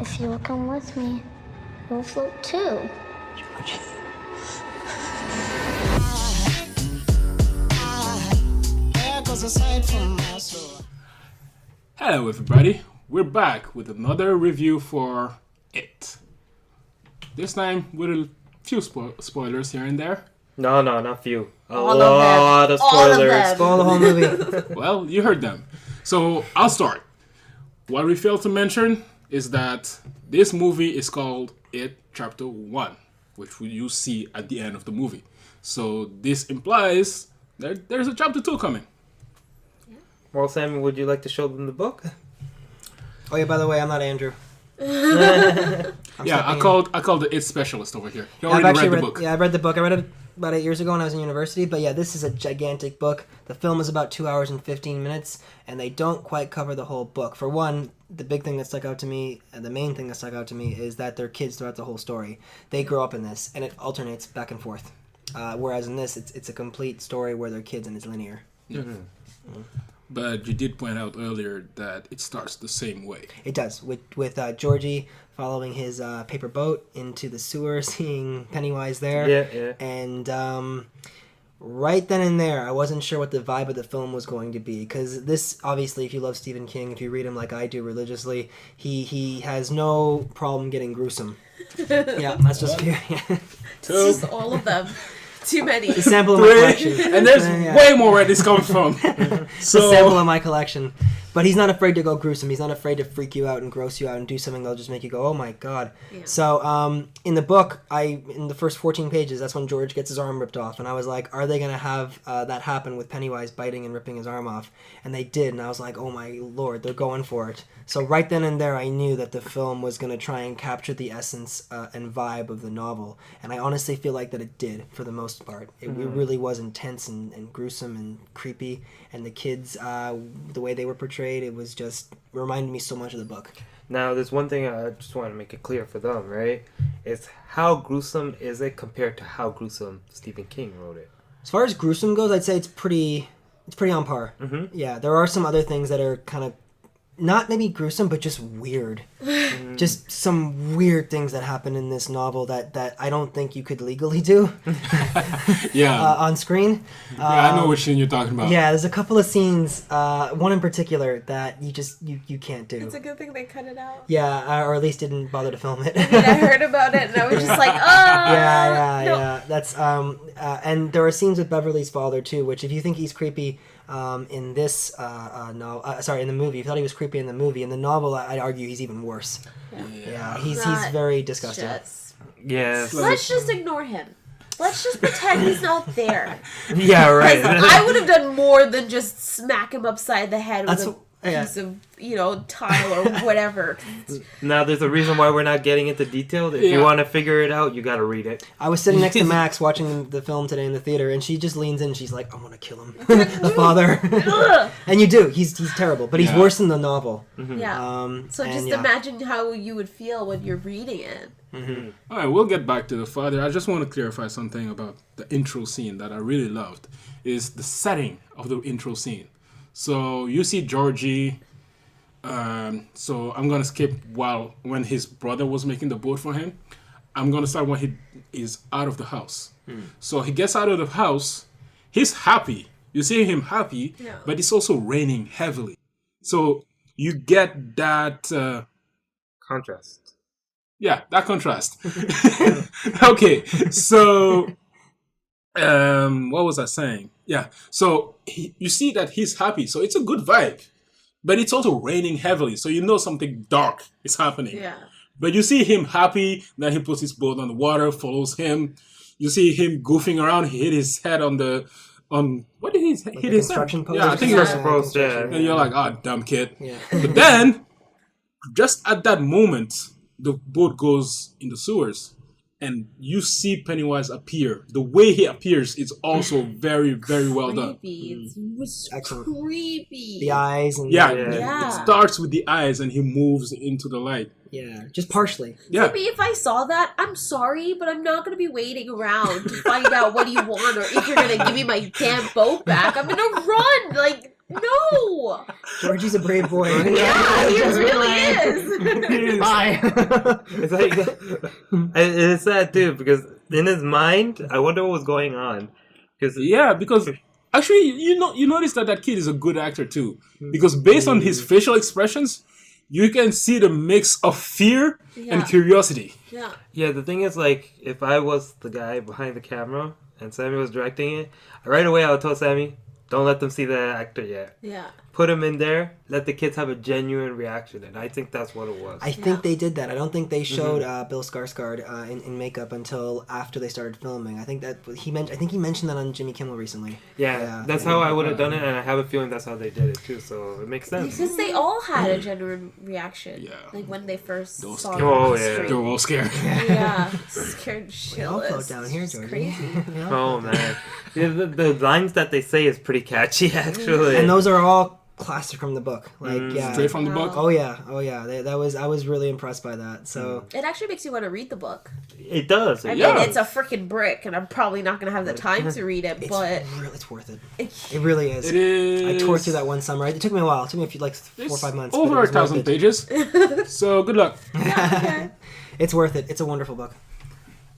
If you will come with me, you'll float too. Georgie. Hello everybody, we're back with another review for It. This time with a few spoilers here and there. No, not few. A All lot of spoilers. Spoil the whole movie. Well, you heard them. So I'll start. What we failed to mention is that this movie is called It Chapter 1, which you see at the end of the movie. So this implies that there's a Chapter 2 coming. Well, Sammy, would you like to show them the book? Oh yeah, by the way, I'm not Andrew. I called the It specialist over here. He already read the book. Yeah, I read the book. I read it about 8 years ago when I was in university. But yeah, this is a gigantic book. The film is about 2 hours and 15 minutes, and they don't quite cover the whole book. For one, the big thing that stuck out to me, and the main thing that stuck out to me, is that they're kids throughout the whole story. They grow up in this, and it alternates back and forth. Whereas in this, it's a complete story where they're kids and it's linear. Mm-hmm. But you did point out earlier that it starts the same way. It does, with Georgie following his paper boat into the sewer, seeing Pennywise there. Yeah. And right then and there, I wasn't sure what the vibe of the film was going to be. Because this, obviously, if you love Stephen King, if you read him like I do religiously, he has no problem getting gruesome. Yeah, that's just pure. It's just all of them. Too many. The sample of my collection. And there's way more where this comes from. So, the sample of my collection. But he's not afraid to go gruesome. He's not afraid to freak you out and gross you out and do something that'll just make you go, oh my god. Yeah. So in the book, in the first 14 pages, that's when George gets his arm ripped off. And I was like, are they going to have that happen with Pennywise biting and ripping his arm off? And they did. And I was like, oh my lord, they're going for it. So right then and there, I knew that the film was going to try and capture the essence and vibe of the novel. And I honestly feel like that it did, for the most part. It really was intense and gruesome and creepy. And the kids, the way they were portrayed, it was just reminded me so much of the book. Now, there's one thing I just want to make it clear for them, right? It's how gruesome is it compared to how gruesome Stephen King wrote it? As far as gruesome goes, I'd say it's pretty on par. Mm-hmm. Yeah, there are some other things that are kind of not maybe gruesome, but just weird. Just some weird things that happen in this novel that I don't think you could legally do. On screen. Yeah, I know which scene you're talking about. Yeah, there's a couple of scenes, one in particular, that you can't do. It's a good thing they cut it out. Yeah, or at least didn't bother to film it. I mean, I heard about it and I was just like, oh! Yeah. That's, and there are scenes with Beverly's father, too, which if you think he's creepy... in this in the movie, if you thought he was creepy in the movie, in the novel, I'd argue he's even worse. Yeah, he's very disgusting. Yes. Let's just ignore him. Let's just pretend he's not there. Yeah, right. I would have done more than just smack him upside the head with a piece of, tile or whatever. Now, there's a reason why we're not getting into detail. If you want to figure it out, you got to read it. I was sitting next to Max watching the film today in the theater, and she just leans in and she's like, I want to kill him. The father. And you do. He's terrible, but he's worse than the novel. Mm-hmm. Yeah. So just imagine how you would feel when you're reading it. Mm-hmm. All right, we'll get back to the father. I just want to clarify something about the intro scene that I really loved, is the setting of the intro scene. So you see Georgie. So I'm gonna skip when his brother was making the boat for him. I'm gonna start when he is out of the house. So he gets out of the house. He's happy. You see him happy, but it's also raining heavily. So you get that contrast. Yeah, that contrast. Okay, so what was I saying? Yeah, so you see that he's happy, so it's a good vibe. But it's also raining heavily, so you know something dark is happening. Yeah. But you see him happy, then he puts his boat on the water, follows him. You see him goofing around, he hit his head on what did he hit his construction post? Yeah, I think it was supposed to. And you're like, dumb kid. Yeah. But then, just at that moment, the boat goes in the sewers. And you see Pennywise appear. The way he appears is also very, very well done. It was creepy. The eyes. And it starts with the eyes and he moves into the light. Yeah, just partially. Yeah. Maybe if I saw that, I'm sorry, but I'm not going to be waiting around to find out what you want or if you're going to give me my damn boat back. I'm going to run. No! Georgie's a brave boy. Yeah, he really is. Bye. It's like it's sad too because in his mind, I wonder what was going on. Because actually, you notice that kid is a good actor too, because based on his facial expressions, you can see the mix of fear and curiosity. Yeah. Yeah, the thing is, like, if I was the guy behind the camera and Sammy was directing it, right away I would tell Sammy, don't let them see the actor yet. Yeah. Put him in there, let the kids have a genuine reaction, and I think that's what it was. I think they did that. I don't think they showed Bill Skarsgård in makeup until after they started filming. I think that he mentioned that on Jimmy Kimmel recently. Yeah, that's how I would have done it, and I have a feeling that's how they did it too. So it makes sense. Because they all had a genuine reaction. Yeah. Like when they first Those saw scared. it on Oh, the yeah. street. They're all scared. Yeah. Scared We all shitless. float down here, It's Georgie. crazy. Oh man, yeah, the lines that they say is pretty catchy actually. And those are all classic from the book. Like Straight from the book. Oh yeah. I was really impressed by that. So It actually makes you want to read the book. It does. I It mean, does. it's a freaking brick, and I'm probably not going to have the time to read it, but it's worth it. It really is. It is. I tore through that one summer. It took me a while. It took me 4 or 5 months. but Over it was worth 1,000 it. pages. So good luck. It's worth it. It's a wonderful book.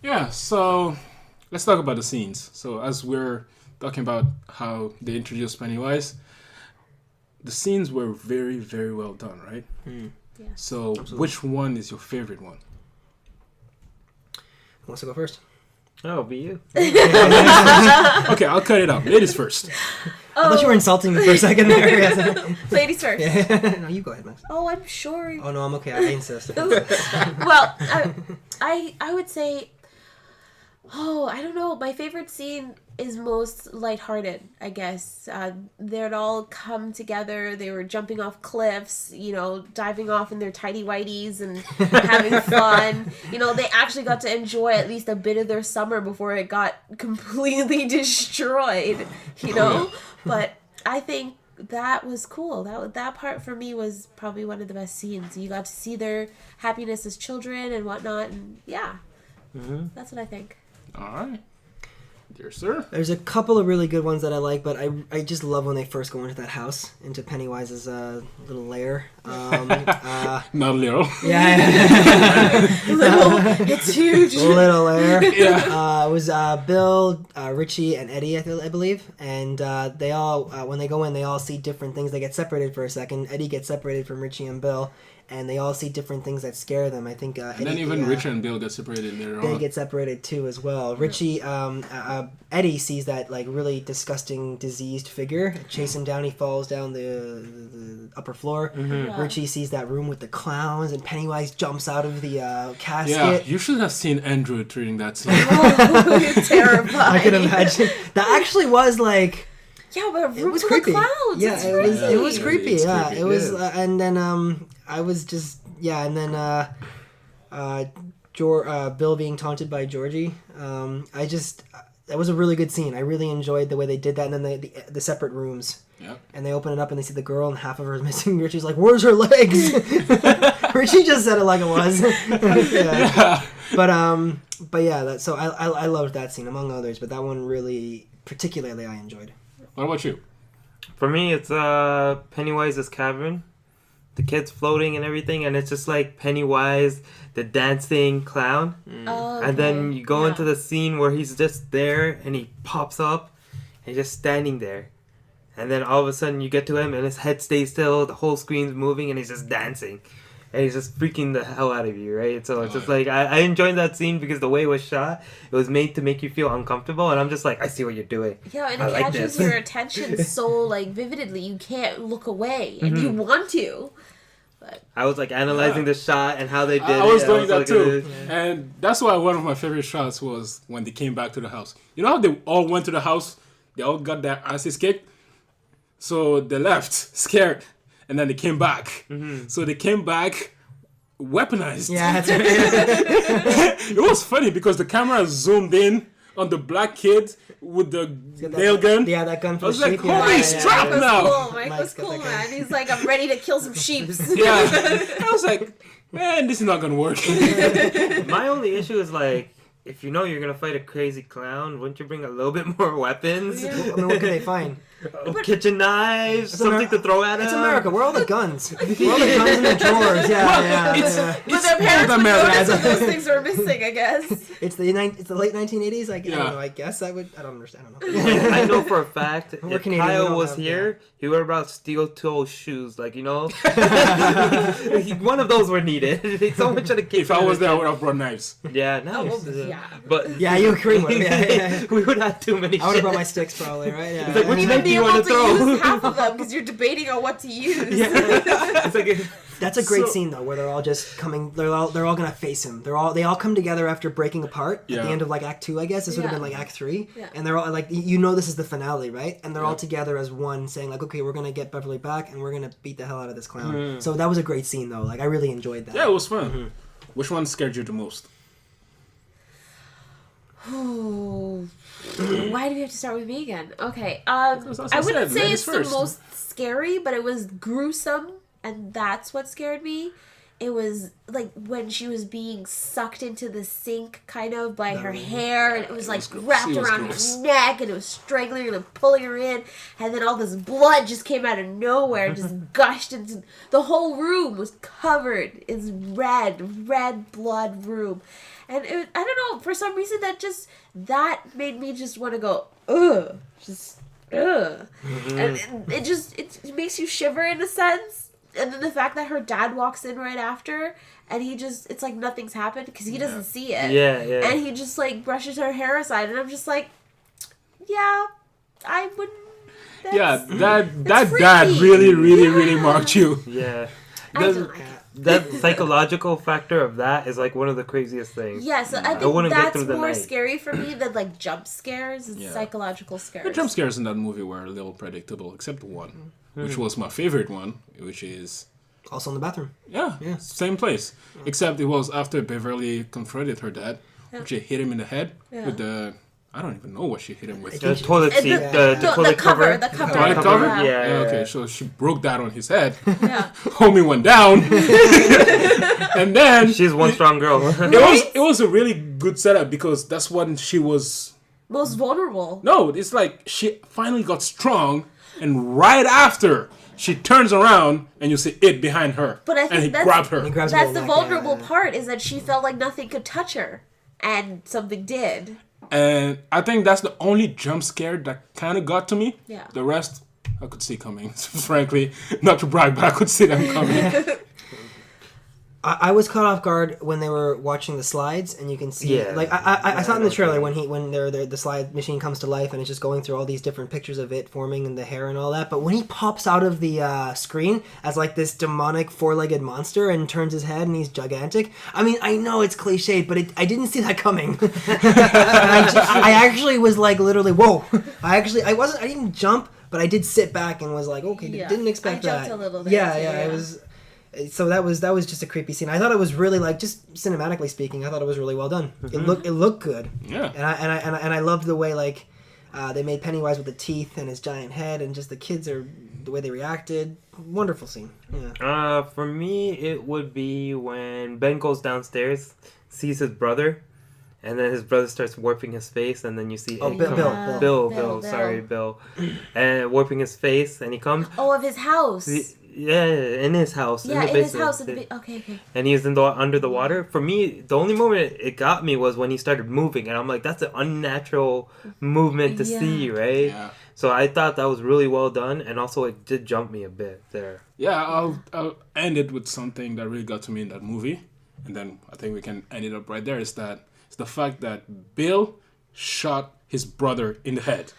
Yeah, so let's talk about the scenes. So as we're talking about how they introduced Pennywise, the scenes were very, very well done, right? Yeah. So which one is your favorite one? Who wants to go first? Oh, be you. Okay, I'll cut it out. Ladies first. I thought you were insulting me for a second there. Yes. ladies first. No, you go ahead, Max. Oh, I'm sure. Oh no, I'm okay. I insist. Well, I would say, I don't know. My favorite scene is most lighthearted, I guess. They'd all come together. They were jumping off cliffs, diving off in their tidy whities and having fun. They actually got to enjoy at least a bit of their summer before it got completely destroyed, But I think that was cool. That part for me was probably one of the best scenes. You got to see their happiness as children and whatnot, and that's what I think. All right. Dear sir. There's a couple of really good ones that I like, but I just love when they first go into that house, into Pennywise's little lair. Not little. Yeah. It's huge. Little lair. Yeah. It was Bill, Richie, and Eddie, I believe. And they all, when they go in, they all see different things. They get separated for a second. Eddie gets separated from Richie and Bill. And they all see different things that scare them. I think Eddie, And then even Richard and Bill get separated later they on. get separated too as well. Richie, Eddie sees that like really disgusting diseased figure chase him down. He falls down the upper floor. Yeah. Richie sees that room with the clowns, and Pennywise jumps out of the casket. Yeah, you should have seen Andrew during that scene. Terrifying. I can imagine. That actually was like. Yeah, but It was full of creepy. clouds. Yeah, it's it was. crazy. It was creepy. It's Yeah, creepy. it was. It is. And then I was just and then Bill being taunted by Georgie. That was a really good scene. I really enjoyed the way they did that. And then the separate rooms. Yep. And they open it up and they see the girl and half of her is missing. Richie's like, "Where's her legs?" Richie just said it like it was. Yeah. But yeah, so I loved that scene among others. But that one really, particularly, I enjoyed. What about you? For me, it's Pennywise's cavern. The kids floating and everything, and it's just like Pennywise, the dancing clown. Oh, And then okay. you go into the scene where he's just there and he pops up and he's just standing there. And then all of a sudden you get to him and his head stays still, the whole screen's moving and he's just dancing. And he's just freaking the hell out of you, right? So it's just like, I enjoyed that scene because the way it was shot, it was made to make you feel uncomfortable. And I'm just like, I see what you're doing. Yeah, and I it like catches this. your attention so like vividly. You can't look away, and you want to. I was like analyzing the shot and how they did it. I was doing was that like, too. And that's why one of my favorite shots was when they came back to the house. You know how they all went to the house? They all got their asses kicked? So they left scared. And then they came back. So they came back weaponized. Yeah, that's right. It was funny because the camera zoomed in on the black kid with the nail gun. Yeah, that gun I for was the like, sheep. holy strap Mike was now! cool. Mike Mike's was got cool, that man. gun. He's like, I'm ready to kill some sheeps. Yeah. I was like, man, this is not gonna work. My only issue is like, if you know you're gonna fight a crazy clown, wouldn't you bring a little bit more weapons? Yeah. I mean, what could they find? Kitchen knives, something to throw at him. It's America. Where are all the guns? Where are all the guns in the drawers? Yeah. But their parents would notice that those things were missing, I guess. It's the late 1980s. I don't know. I guess I don't understand. I don't know. I know for a fact if We're Canadian, we Kyle don't was have- here, he would have brought steel-toe shoes, like, you know? One of those were needed. Someone should have If I was there, I would have brought knives. Yeah, nice. Yeah. But Yeah, you agree with me. Yeah. we would have too many I would have brought my shit. sticks probably, right? Yeah. It's like, which You knife would do be you able want to to throw? use half of them because you're debating on what to use. It's like That's a great So- scene though, where they're all just coming. They're all gonna face him. They all come together after breaking apart at Yeah. the end of like Act 2, I guess. This would have Yeah. been like Act 3, Yeah. and they're all like, you know, this is the finale, right? And they're all together as one, saying like, okay, we're gonna get Beverly back, and we're gonna beat the hell out of this clown. So that was a great scene though. Like I really enjoyed that. Yeah, it was fun. Which one scared you the most? Ooh. Why do we have to start with me again? Okay. That's what I I wouldn't said, say ladies it's the first. most scary, but it was gruesome, and that's what scared me. It was like when she was being sucked into the sink, kind of by her hair, and it was like gross. wrapped It was around gross. her neck, and it was strangling her and pulling her in, and then all this blood just came out of nowhere, and just gushed into the whole room was covered in red blood room, and it, I don't know, for some reason that made me just want to go ugh, just ugh, and it makes you shiver in a sense. And then the fact that her dad walks in right after, and it's like nothing's happened because he doesn't see it. Yeah. And he just like brushes her hair aside, and I'm just like, yeah, I wouldn't. Yeah, that freaky. dad really marked you. Yeah. I The- don't like it. that psychological factor of that is like one of the craziest things. Yeah, so I I think wouldn't get that's through the more night. scary for me than like jump scares and Yeah. psychological The scares. jump scares in that movie were a little predictable, except one, which was my favorite one, which is Also in the bathroom. yeah, same place, except it was after Beverly confronted her dad, which she hit him in the head with the I don't even know what she hit him with. The toilet And seat, the toilet cover. the cover. Toilet cover? Yeah. Okay, so she broke that on his head. Yeah. Homie went down, and then She's one strong girl. it was a really good setup because that's when she was. Most vulnerable. No, it's like she finally got strong, and right after she turns around and you see it behind her, But I think and he that's- grabbed her. He grabs her That's the neck, yeah, vulnerable yeah. part, is that she felt like nothing could touch her. And something did. And I think that's the only jump scare that kind of got to me. Yeah. The rest, I could see coming. Frankly, not to brag, but I could see them coming. I was caught off guard when they were watching the slides, and you can see, Yeah. like I saw it in the trailer when the slide machine comes to life, and it's just going through all these different pictures of it forming and the hair and all that. But when he pops out of the screen as like this demonic four-legged monster and turns his head and he's gigantic, I mean, I know it's cliched, but I didn't see that coming. I actually was like literally, whoa! I didn't jump, but I did sit back and was like, okay, Yeah. didn't expect I jumped that. a little bit, Yeah, too, yeah, yeah. it was. So that was just a creepy scene. I thought it was really, like, just cinematically speaking, I thought it was really well done. It looked good. Yeah. And I loved the way, like, they made Pennywise with the teeth and his giant head, and just the way they reacted. Wonderful scene. Yeah. For me, it would be when Ben goes downstairs, sees his brother, and then his brother starts warping his face, and then you see Oh, Ed Bill, come- Bill. Bill. Sorry, Bill, and warping his face, and he comes. Oh, of his house. Yeah, in his house. Yeah, in the in his basement. house. Okay. And he's under the water. For me, the only moment it got me was when he started moving, and I'm like, that's an unnatural movement to Yeah. see, right? Yeah. So I thought that was really well done, and also it did jump me a bit there. Yeah, I'll end it with something that really got to me in that movie, and then I think we can end it up right there. It's the fact that Bill shot his brother in the head.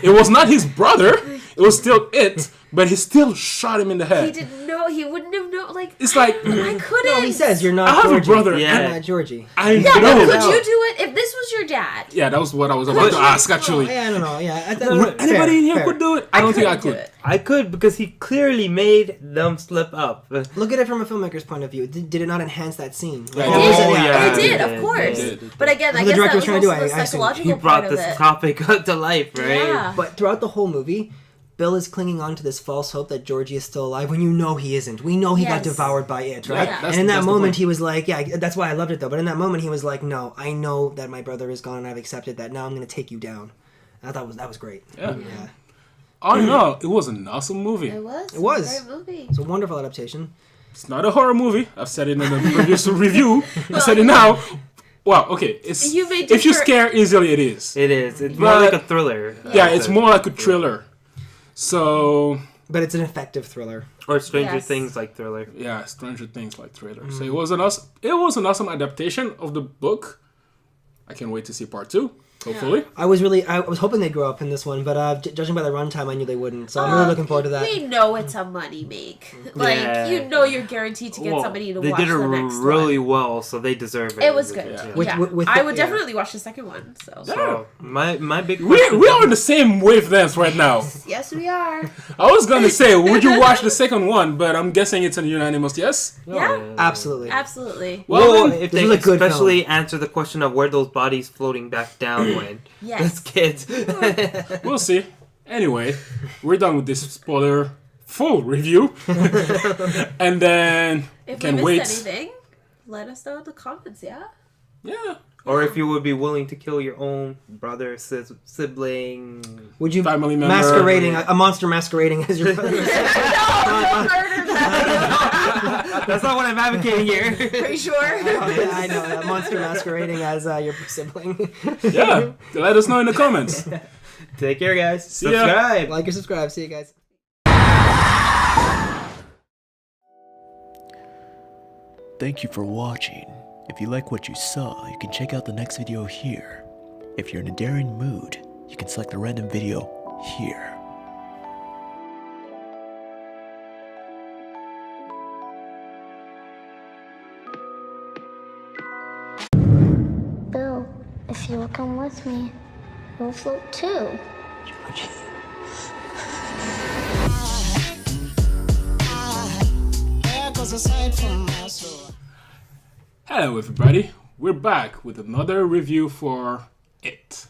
It was not his brother; it was still it, but he still shot him in the head. He didn't know. He wouldn't have known. Like, It's like I couldn't. No, he says you're not I have a Georgie. brother, Yeah. You're not Georgie. I Yeah, but know. could you do it if this was your dad? Yeah, that was what I was about to ask. Actually, Yeah, I don't know. Yeah, anybody in here could do it. I don't think I couldn't do could. it. I could because he clearly made them slip up. Look at it from a filmmaker's point of view. Did it not enhance that scene? Yeah, Like, it that was- did. yeah. It did, It of did, course. it did. But again, I That's what the guess director that was was trying to do, also the I assume. psychological He brought part of this it. topic to life, right? Yeah. But throughout the whole movie, Bill is clinging on to this false hope that Georgie is still alive when you know he isn't. We know he got Yes. devoured by it, right? Yeah. And in that That's the moment, point. he was like, yeah, that's why I loved it though. But in that moment, he was like, no, I know that my brother is gone and I've accepted that. Now I'm going to take you down. I thought that was great. Yeah. all in all, it was an awesome movie. It was. It was. A great movie. It's a wonderful adaptation. It's not a horror movie. I've said it in the previous review. I said it now. Well, okay. It's You may if you differ- scare easily, it is. It is. It's more But- like a thriller. Yeah, it's more like a thriller. So But it's an effective thriller. Or Stranger Yes. Things like thriller. yeah, Stranger Things like thriller. So it was an awesome adaptation of the book. I can't wait to see part 2. Hopefully. I was hoping they'd grow up in this one, but judging by the runtime, I knew they wouldn't. So I'm really looking forward to that. We know it's a money make. Like, Yeah. you know you're guaranteed to get Well, somebody to they watch did it the next really one. well, so they deserve it. It was good. Yeah. With- Yeah. with I the- would yeah. definitely watch the second one. So So my big We are on the same wavelengths right now. yes, we are. I was gonna say, would you watch the second one? But I'm guessing it's a unanimous yes. Yeah, Absolutely. absolutely. Well, then, if this they was a good especially answer the question of where those bodies floating back down went. Yes. That's kids. we'll see. Anyway, we're done with this spoiler full review, and then If can we wait. missed anything, let us know in the comments. Yeah. Yeah, Or if you would be willing to kill your own brother, sibling. Would you Family member. masquerading a monster masquerading as your brother? No, don't murder that. That's not what I'm advocating here. Are you sure? I know, a monster masquerading as your sibling. yeah. Let us know in the comments. Take care, guys. See ya. Subscribe. Like or subscribe. See you guys. Thank you for watching. If you like what you saw, you can check out the next video here. If you're in a daring mood, you can select a random video here. Bill, if you will come with me, you'll float too. Hello, everybody. We're back with another review for It.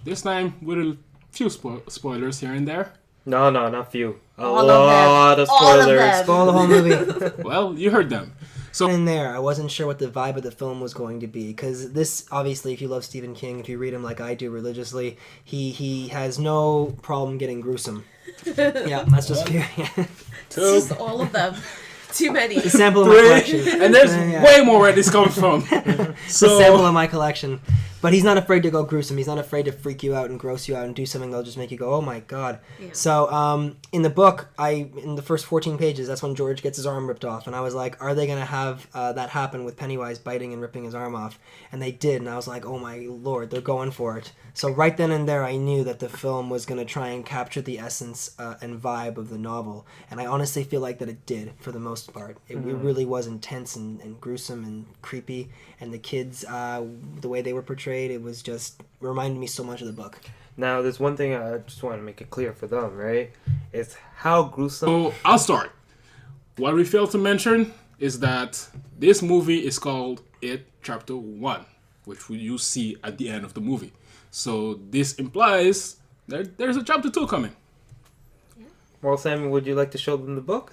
This time with a few spoilers here and there. No, not few. A All of them. lot of All of spoilers. them. Spoil the whole movie. Well, you heard them. So In there, I wasn't sure what the vibe of the film was going to be because this, obviously, if you love Stephen King, if you read him like I do religiously, he has no problem getting gruesome. Yeah, that's just pure. It's just all of them. Too many. The sample of my collection. and there's Yeah. way more where this comes from. The So sample of my collection. But he's not afraid to go gruesome. He's not afraid to freak you out and gross you out and do something that'll just make you go, oh my god. Yeah. So in the book, in the first 14 pages, that's when George gets his arm ripped off. And I was like, are they going to have that happen with Pennywise biting and ripping his arm off? And they did. And I was like, oh my lord, they're going for it. So right then and there, I knew that the film was going to try and capture the essence and vibe of the novel. And I honestly feel like that it did, for the most part. It really was intense and gruesome and creepy. And the kids, the way they were portrayed, it was just reminded me so much of the book. Now, there's one thing I just want to make it clear for them, right? It's how gruesome. So I'll start. What we failed to mention is that this movie is called It Chapter 1, which you see at the end of the movie. So this implies there's a Chapter 2 coming. Well, Sammy, would you like to show them the book?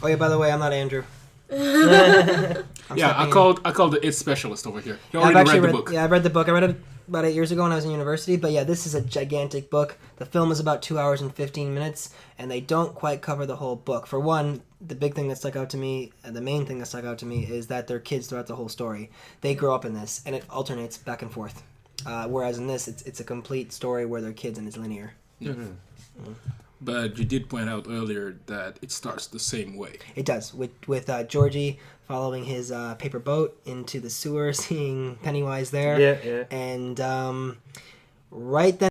Oh yeah, by the way, I'm not Andrew. I called the It specialist over here. He already read the book. Yeah, I read the book. I read it about 8 years ago when I was in university. But yeah, this is a gigantic book. The film is about 2 hours and 15 minutes, and they don't quite cover the whole book. For one, the big thing that stuck out to me, the main thing that stuck out to me, is that they're kids throughout the whole story. They grow up in this, and it alternates back and forth. Whereas in this, it's a complete story where they're kids and it's linear. But you did point out earlier that it starts the same way. It does, with Georgie following his paper boat into the sewer, seeing Pennywise there. Yeah. And right then